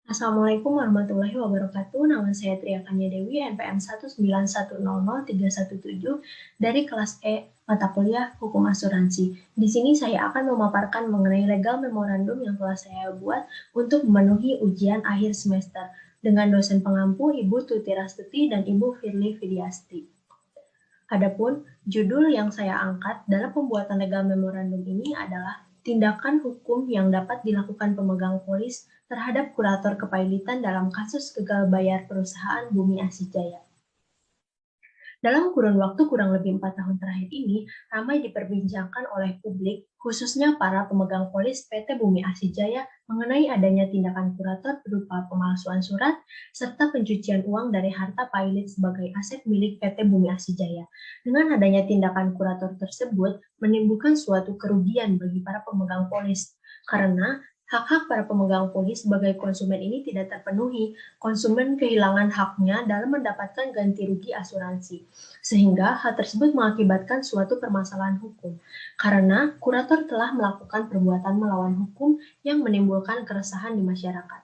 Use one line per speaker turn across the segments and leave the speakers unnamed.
Assalamualaikum warahmatullahi wabarakatuh. Nama saya Triakanya Dewi, NPM 1910317 dari kelas E mata kuliah Hukum Asuransi. Di sini saya akan memaparkan mengenai legal memorandum yang telah saya buat untuk memenuhi ujian akhir semester dengan dosen pengampu Ibu Tuti Rastuti dan Ibu Firly Fidiasti. Adapun judul yang saya angkat dalam pembuatan legal memorandum ini adalah tindakan hukum yang dapat dilakukan pemegang polis terhadap kurator kepailitan dalam kasus gagal bayar perusahaan Bumi Asih Jaya. Dalam kurun waktu kurang lebih 4 tahun terakhir ini, ramai diperbincangkan oleh publik, khususnya para pemegang polis PT Bumi Asih Jaya, mengenai adanya tindakan kurator berupa pemalsuan surat, serta pencucian uang dari harta pailit sebagai aset milik PT Bumi Asih Jaya. Dengan adanya tindakan kurator tersebut, menimbulkan suatu kerugian bagi para pemegang polis, karena hak-hak para pemegang polis sebagai konsumen ini tidak terpenuhi. Konsumen kehilangan haknya dalam mendapatkan ganti rugi asuransi, sehingga hal tersebut mengakibatkan suatu permasalahan hukum, karena kurator telah melakukan perbuatan melawan hukum yang menimbulkan keresahan di masyarakat.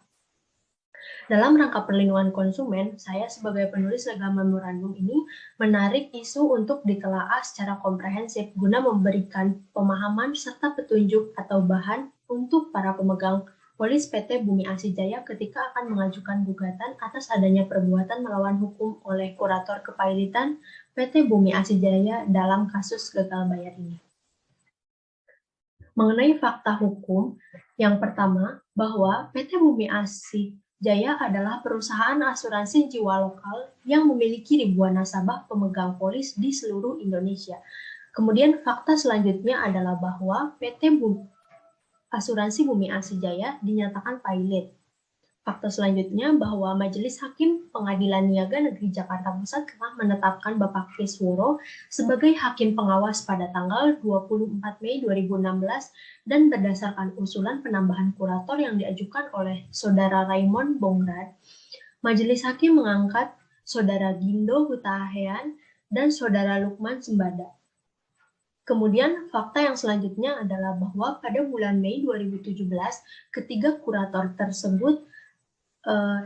Dalam rangka perlindungan konsumen, saya sebagai penulis legal memorandum ini menarik isu untuk ditelaah secara komprehensif guna memberikan pemahaman serta petunjuk atau bahan untuk para pemegang polis PT Bumi Asih Jaya ketika akan mengajukan gugatan atas adanya perbuatan melawan hukum oleh kurator kepailitan PT Bumi Asih Jaya dalam kasus gagal bayar ini. Mengenai fakta hukum, yang pertama, bahwa PT Bumi Asih Jaya adalah perusahaan asuransi jiwa lokal yang memiliki ribuan nasabah pemegang polis di seluruh Indonesia. Kemudian fakta selanjutnya adalah bahwa Asuransi Bumi Asih Jaya dinyatakan pailit. Fakta selanjutnya bahwa Majelis Hakim Pengadilan Niaga Negeri Jakarta Pusat telah menetapkan Bapak Kisworo sebagai Hakim Pengawas pada tanggal 24 Mei 2016 dan berdasarkan usulan penambahan kurator yang diajukan oleh Saudara Raymond Bongrad, Majelis Hakim mengangkat Saudara Gindo Hutahean dan Saudara Lukman Sembada. Kemudian fakta yang selanjutnya adalah bahwa pada bulan Mei 2017, ketiga kurator tersebut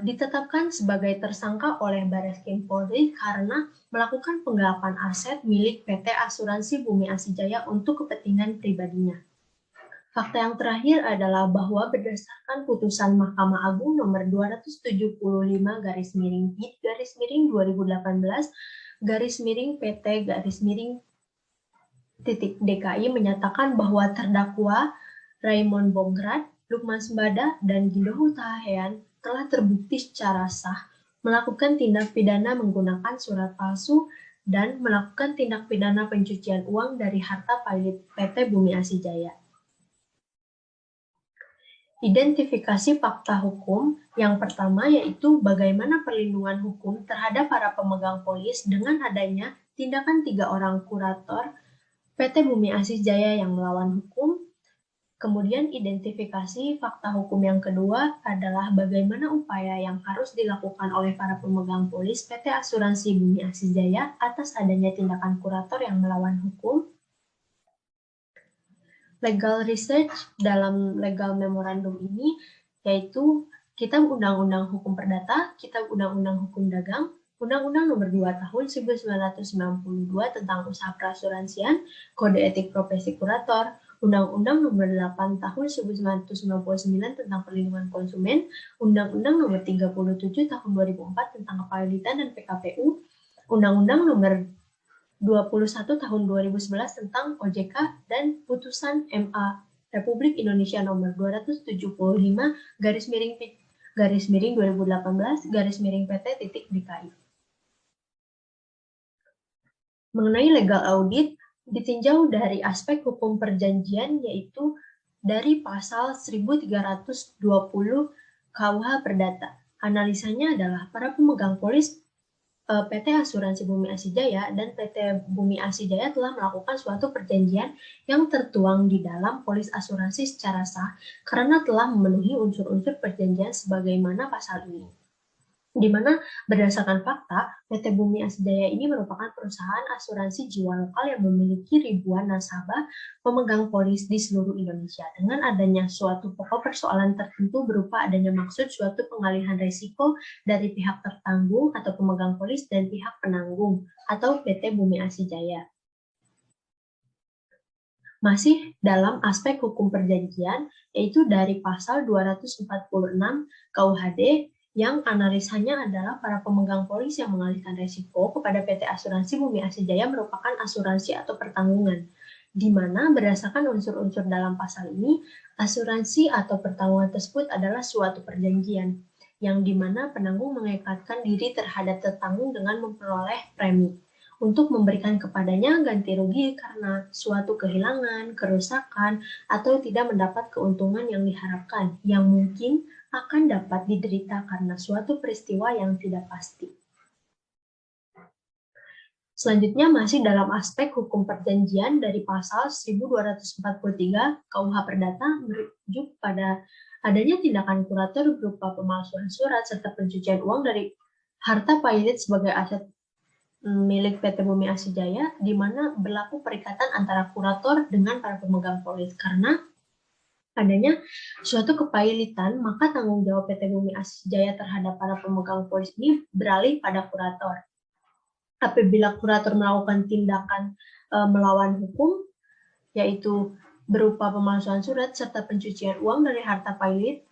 ditetapkan sebagai tersangka oleh Barreskrim Polri karena melakukan penggelapan aset milik PT Asuransi Bumi Asih Jaya untuk kepentingan pribadinya. Fakta yang terakhir adalah bahwa berdasarkan putusan Mahkamah Agung nomor 275 garis miring PID garis miring 2018 garis miring PT garis miring titik DKI menyatakan bahwa terdakwa Raymond Bongrad, Lukman Sembada, dan Gindo Hutahean telah terbukti secara sah melakukan tindak pidana menggunakan surat palsu dan melakukan tindak pidana pencucian uang dari harta pailit PT Bumi Asih Jaya. Identifikasi fakta hukum yang pertama yaitu bagaimana perlindungan hukum terhadap para pemegang polis dengan adanya tindakan 3 orang kurator PT Bumi Asih Jaya yang melawan hukum. Kemudian identifikasi fakta hukum yang kedua adalah bagaimana upaya yang harus dilakukan oleh para pemegang polis PT Asuransi Bumi Asih Jaya atas adanya tindakan kurator yang melawan hukum. Legal research dalam legal memorandum ini yaitu Kitab Undang-Undang Hukum Perdata, Kitab Undang-Undang Hukum Dagang, Undang-Undang Nomor 2 Tahun 1992 tentang Usaha Perasuransian, Kode Etik Profesi Kurator, Undang-Undang Nomor 8 Tahun 1999 tentang Perlindungan Konsumen, Undang-Undang Nomor 37 Tahun 2004 tentang Kepailitan dan PKPU, Undang-Undang Nomor 21 Tahun 2011 tentang OJK, dan Putusan MA Republik Indonesia Nomor 275 garis miring 2018 garis miring PT titik DKI. Mengenai legal audit, ditinjau dari aspek hukum perjanjian yaitu dari pasal 1320 KUH Perdata. Analisanya adalah para pemegang polis PT Asuransi Bumi Asih Jaya dan PT Bumi Asih Jaya telah melakukan suatu perjanjian yang tertuang di dalam polis asuransi secara sah karena telah memenuhi unsur-unsur perjanjian sebagaimana pasal ini. di mana berdasarkan fakta, PT Bumi Asjaya ini merupakan perusahaan asuransi jiwa lokal yang memiliki ribuan nasabah pemegang polis di seluruh Indonesia. Dengan adanya suatu pokok persoalan tertentu berupa adanya maksud suatu pengalihan risiko dari pihak tertanggung atau pemegang polis dan pihak penanggung atau PT Bumi Asjaya. Masih dalam aspek hukum perjanjian, yaitu dari pasal 246 KUHD yang analisanya adalah para pemegang polis yang mengalihkan risiko kepada PT Asuransi Bumi Asjaya merupakan asuransi atau pertanggungan, di mana berdasarkan unsur-unsur dalam pasal ini, asuransi atau pertanggungan tersebut adalah suatu perjanjian, yang di mana penanggung mengikatkan diri terhadap tertanggung dengan memperoleh premi untuk memberikan kepadanya ganti rugi karena suatu kehilangan, kerusakan, atau tidak mendapat keuntungan yang diharapkan, yang mungkin akan dapat diderita karena suatu peristiwa yang tidak pasti. Selanjutnya masih dalam aspek hukum perjanjian dari pasal 1243 KUH Perdata merujuk pada adanya tindakan kurator berupa pemalsuan surat serta pencucian uang dari harta pailit sebagai aset milik PT Bumi Asjaya, di mana berlaku perikatan antara kurator dengan para pemegang polis. Karena adanya suatu kepailitan, maka tanggung jawab PT Bumi Asjaya terhadap para pemegang polis ini beralih pada kurator. Apabila kurator melakukan tindakan melawan hukum, yaitu berupa pemalsuan surat serta pencucian uang dari harta pailit,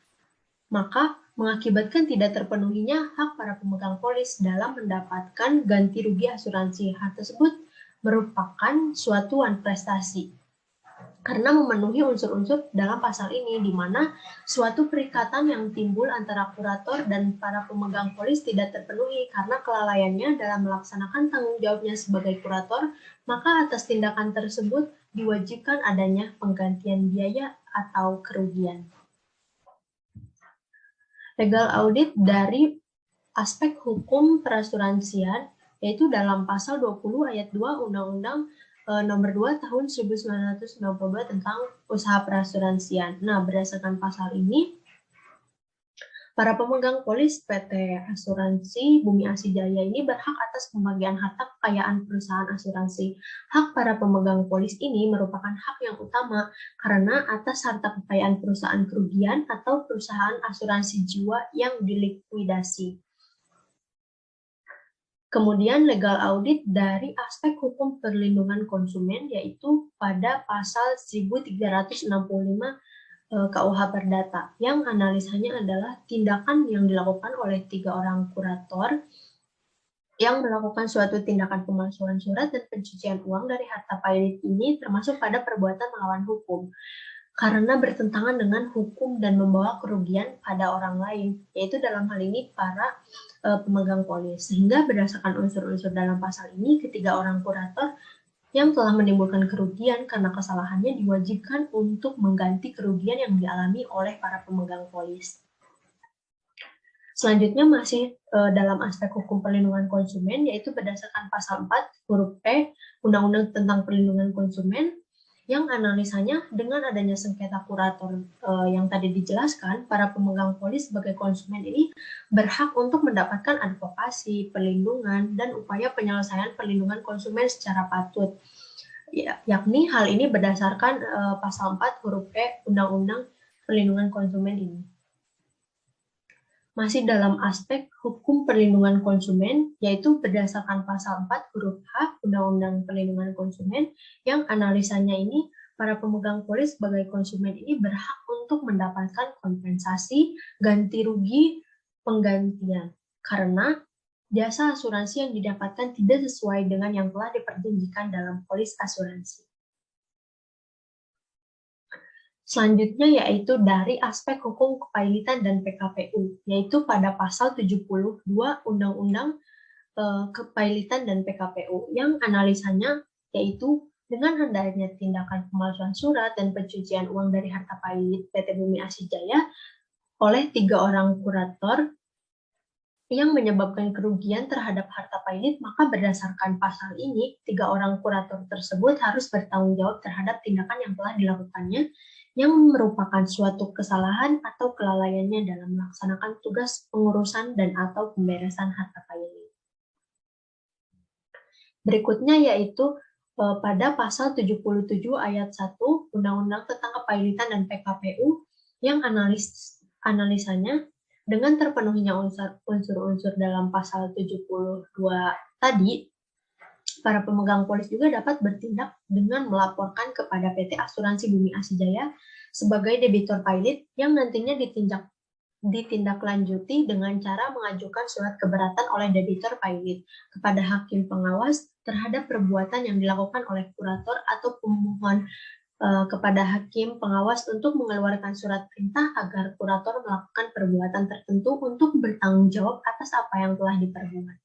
maka mengakibatkan tidak terpenuhinya hak para pemegang polis dalam mendapatkan ganti rugi asuransi. Hal tersebut merupakan suatu prestasi karena memenuhi unsur-unsur dalam pasal ini, di mana suatu perikatan yang timbul antara kurator dan para pemegang polis tidak terpenuhi karena kelalaiannya dalam melaksanakan tanggung jawabnya sebagai kurator, maka atas tindakan tersebut diwajibkan adanya penggantian biaya atau kerugian. Legal audit dari aspek hukum perasuransian, yaitu dalam pasal 20 ayat 2 Undang-Undang nomor 2 tahun 1992 tentang usaha perasuransian. Nah, berdasarkan pasal ini, para pemegang polis PT Asuransi Bumi Asjaya ini berhak atas pembagian harta kekayaan perusahaan asuransi. Hak para pemegang polis ini merupakan hak yang utama karena atas harta kekayaan perusahaan kerugian atau perusahaan asuransi jiwa yang dilikuidasi. Kemudian legal audit dari aspek hukum perlindungan konsumen, yaitu pada pasal 1365 KUH Perdata, yang analisanya adalah tindakan yang dilakukan oleh 3 orang kurator yang melakukan suatu tindakan pemalsuan surat dan pencucian uang dari harta pailit ini termasuk pada perbuatan melawan hukum karena bertentangan dengan hukum dan membawa kerugian pada orang lain, yaitu dalam hal ini para pemegang polis. Sehingga berdasarkan unsur-unsur dalam pasal ini, ketiga orang kurator yang telah menimbulkan kerugian karena kesalahannya diwajibkan untuk mengganti kerugian yang dialami oleh para pemegang polis. Selanjutnya masih dalam aspek hukum perlindungan konsumen, yaitu berdasarkan pasal 4 huruf P Undang-Undang tentang Perlindungan Konsumen, yang analisanya dengan adanya sengketa kurator yang tadi dijelaskan, para pemegang polis sebagai konsumen ini berhak untuk mendapatkan advokasi, perlindungan, dan upaya penyelesaian perlindungan konsumen secara patut. Yakni hal ini berdasarkan pasal 4 huruf P Undang-Undang Perlindungan Konsumen ini. Masih dalam aspek hukum perlindungan konsumen, yaitu berdasarkan pasal 4 huruf H Undang-Undang Perlindungan Konsumen, yang analisanya ini para pemegang polis sebagai konsumen ini berhak untuk mendapatkan kompensasi, ganti rugi, penggantian, karena jasa asuransi yang didapatkan tidak sesuai dengan yang telah diperjanjikan dalam polis asuransi. Selanjutnya yaitu dari aspek hukum kepailitan dan PKPU, yaitu pada pasal 72 Undang-Undang Kepailitan dan PKPU, yang analisanya yaitu dengan adanya tindakan pemalsuan surat dan pencucian uang dari harta pailit PT Bumi Asjaya oleh 3 orang kurator yang menyebabkan kerugian terhadap harta pailit, maka berdasarkan pasal ini, 3 orang kurator tersebut harus bertanggung jawab terhadap tindakan yang telah dilakukannya, yang merupakan suatu kesalahan atau kelalaiannya dalam melaksanakan tugas pengurusan dan atau pemberesan harta pilot. Berikutnya yaitu pada pasal 77 ayat 1 Undang-Undang tentang Kepailitan dan PKPU yang analisanya dengan terpenuhinya unsur-unsur dalam pasal 72 tadi, para pemegang polis juga dapat bertindak dengan melaporkan kepada PT Asuransi Bumi Asijaya sebagai debitur pilot yang nantinya ditindaklanjuti dengan cara mengajukan surat keberatan oleh debitur pilot kepada hakim pengawas terhadap perbuatan yang dilakukan oleh kurator atau pemohon kepada hakim pengawas untuk mengeluarkan surat perintah agar kurator melakukan perbuatan tertentu untuk bertanggung jawab atas apa yang telah diperbuat.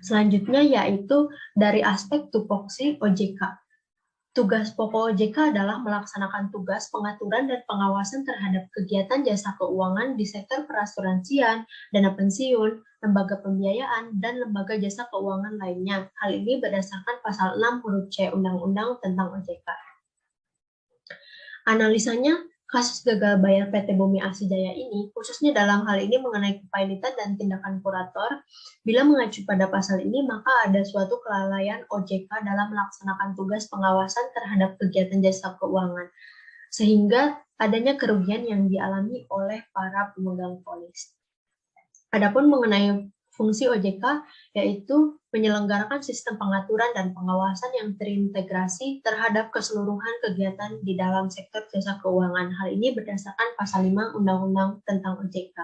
Selanjutnya yaitu dari aspek tupoksi OJK. Tugas pokok OJK adalah melaksanakan tugas pengaturan dan pengawasan terhadap kegiatan jasa keuangan di sektor perasuransian, dana pensiun, lembaga pembiayaan, dan lembaga jasa keuangan lainnya. Hal ini berdasarkan pasal 6 huruf C Undang-Undang tentang OJK. Analisanya, kasus gagal bayar PT Bumi Asijaya ini, khususnya dalam hal ini mengenai kepailitan dan tindakan kurator, bila mengacu pada pasal ini, maka ada suatu kelalaian OJK dalam melaksanakan tugas pengawasan terhadap kegiatan jasa keuangan, sehingga adanya kerugian yang dialami oleh para pemegang polis. Adapun mengenai fungsi OJK, yaitu menyelenggarakan sistem pengaturan dan pengawasan yang terintegrasi terhadap keseluruhan kegiatan di dalam sektor jasa keuangan. Hal ini berdasarkan pasal 5 Undang-Undang tentang OJK.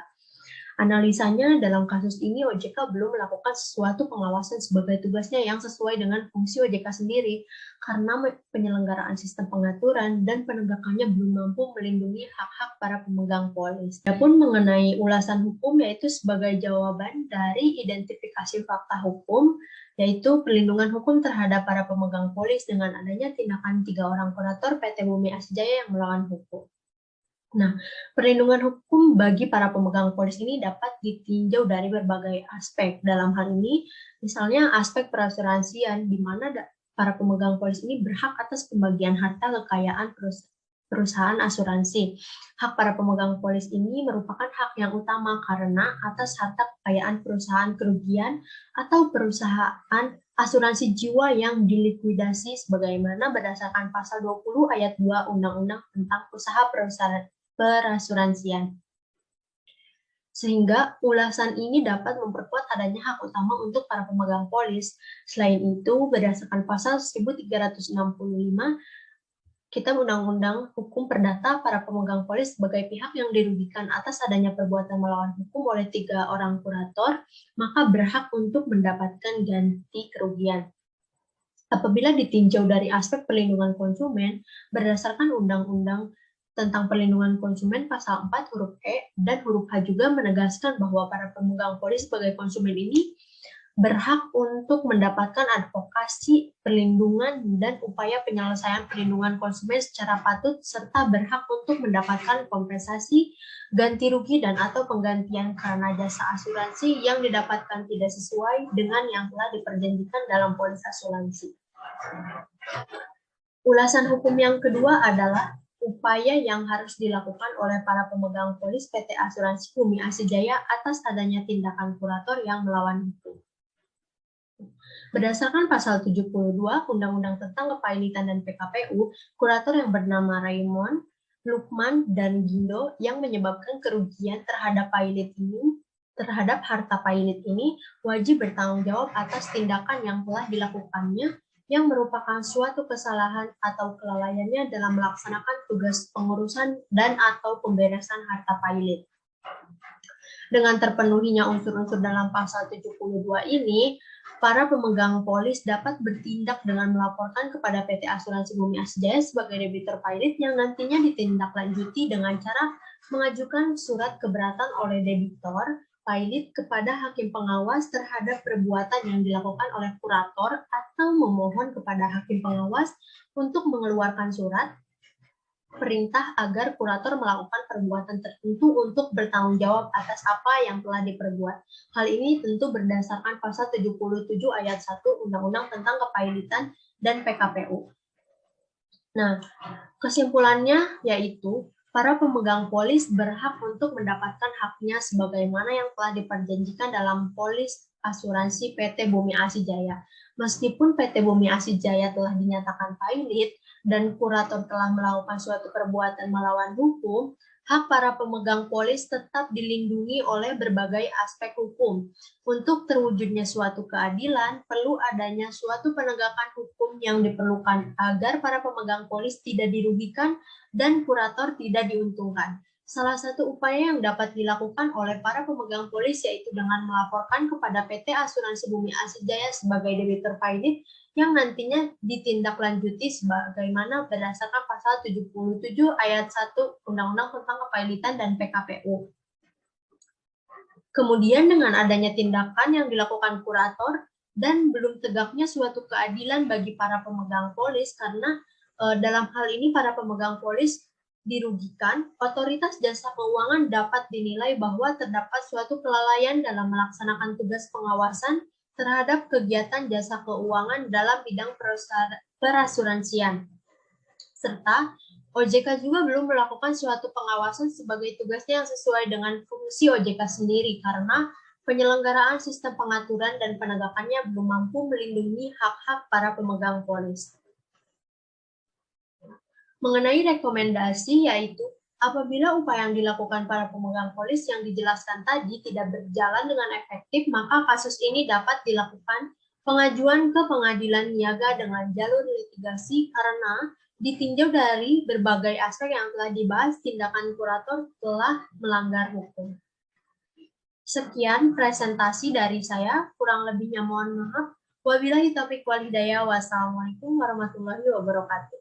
Analisanya, dalam kasus ini OJK belum melakukan sesuatu pengawasan sebagai tugasnya yang sesuai dengan fungsi OJK sendiri, karena penyelenggaraan sistem pengaturan dan penegakannya belum mampu melindungi hak-hak para pemegang polis. Adapun mengenai ulasan hukum, yaitu sebagai jawaban dari identifikasi fakta hukum, yaitu perlindungan hukum terhadap para pemegang polis dengan adanya tindakan 3 orang kurator PT Bumi Asijaya yang melawan hukum. Nah, perlindungan hukum bagi para pemegang polis ini dapat ditinjau dari berbagai aspek. Dalam hal ini, misalnya aspek perasuransian, di mana para pemegang polis ini berhak atas pembagian harta kekayaan perusahaan asuransi. Hak para pemegang polis ini merupakan hak yang utama karena atas harta kekayaan perusahaan kerugian atau perusahaan asuransi jiwa yang dilikuidasi sebagaimana berdasarkan pasal 20 ayat 2 Undang-Undang tentang usaha perasuransian. Sehingga ulasan ini dapat memperkuat adanya hak utama untuk para pemegang polis. Selain itu, berdasarkan pasal 1365 Kitab Undang-Undang Hukum Perdata, para pemegang polis sebagai pihak yang dirugikan atas adanya perbuatan melawan hukum oleh 3 orang kurator, maka berhak untuk mendapatkan ganti kerugian. Apabila ditinjau dari aspek perlindungan konsumen, berdasarkan Undang-Undang tentang Perlindungan Konsumen pasal 4 huruf E dan huruf H juga menegaskan bahwa para pemegang polis sebagai konsumen ini berhak untuk mendapatkan advokasi, perlindungan, dan upaya penyelesaian perlindungan konsumen secara patut, serta berhak untuk mendapatkan kompensasi, ganti rugi, dan atau penggantian karena jasa asuransi yang didapatkan tidak sesuai dengan yang telah diperjanjikan dalam polis asuransi. Ulasan hukum yang kedua adalah upaya yang harus dilakukan oleh para pemegang polis PT Asuransi Bumi Asijaya atas adanya tindakan kurator yang melawan hukum. Berdasarkan pasal 72 Undang-Undang tentang Kepailitan dan PKPU, kurator yang bernama Raymond, Lukman, dan Gindo yang menyebabkan kerugian terhadap harta pilot ini wajib bertanggung jawab atas tindakan yang telah dilakukannya yang merupakan suatu kesalahan atau kelalaiannya dalam melaksanakan tugas pengurusan dan atau pemberesan harta pilot. Dengan terpenuhinya unsur-unsur dalam pasal 72 ini, para pemegang polis dapat bertindak dengan melaporkan kepada PT Asuransi Bumi Asijaya sebagai debitur pilot yang nantinya ditindaklanjuti dengan cara mengajukan surat keberatan oleh debitor pilot kepada hakim pengawas terhadap perbuatan yang dilakukan oleh kurator atau memohon kepada hakim pengawas untuk mengeluarkan surat perintah agar kurator melakukan perbuatan tertentu untuk bertanggung jawab atas apa yang telah diperbuat. Hal ini tentu berdasarkan pasal 77 ayat 1 Undang-Undang tentang Kepailitan dan PKPU. Nah, kesimpulannya yaitu para pemegang polis berhak untuk mendapatkan haknya sebagaimana yang telah diperjanjikan dalam polis asuransi PT Bumi Asih Jaya. Meskipun PT Bumi Asih Jaya telah dinyatakan pailit dan kurator telah melakukan suatu perbuatan melawan hukum, hak para pemegang polis tetap dilindungi oleh berbagai aspek hukum. Untuk terwujudnya suatu keadilan, perlu adanya suatu penegakan hukum yang diperlukan agar para pemegang polis tidak dirugikan dan kurator tidak diuntungkan. Salah satu upaya yang dapat dilakukan oleh para pemegang polis yaitu dengan melaporkan kepada PT Asuransi Bumi Asih Jaya sebagai debitur pailit yang nantinya ditindaklanjuti sebagaimana berdasarkan pasal 77 ayat 1 Undang-Undang tentang Kepailitan dan PKPU. Kemudian dengan adanya tindakan yang dilakukan kurator dan belum tegaknya suatu keadilan bagi para pemegang polis karena dalam hal ini para pemegang polis dirugikan, otoritas jasa keuangan dapat dinilai bahwa terdapat suatu kelalaian dalam melaksanakan tugas pengawasan terhadap kegiatan jasa keuangan dalam bidang perasuransian. Serta OJK juga belum melakukan suatu pengawasan sebagai tugasnya yang sesuai dengan fungsi OJK sendiri karena penyelenggaraan sistem pengaturan dan penegakannya belum mampu melindungi hak-hak para pemegang polis. Mengenai rekomendasi yaitu apabila upaya yang dilakukan para pemegang polis yang dijelaskan tadi tidak berjalan dengan efektif, maka kasus ini dapat dilakukan pengajuan ke pengadilan niaga dengan jalur litigasi karena ditinjau dari berbagai aspek yang telah dibahas, tindakan kurator telah melanggar hukum. Sekian presentasi dari saya, kurang lebihnya mohon maaf. Wabillahi taufiq wal hidayah. Wassalamualaikum warahmatullahi wabarakatuh.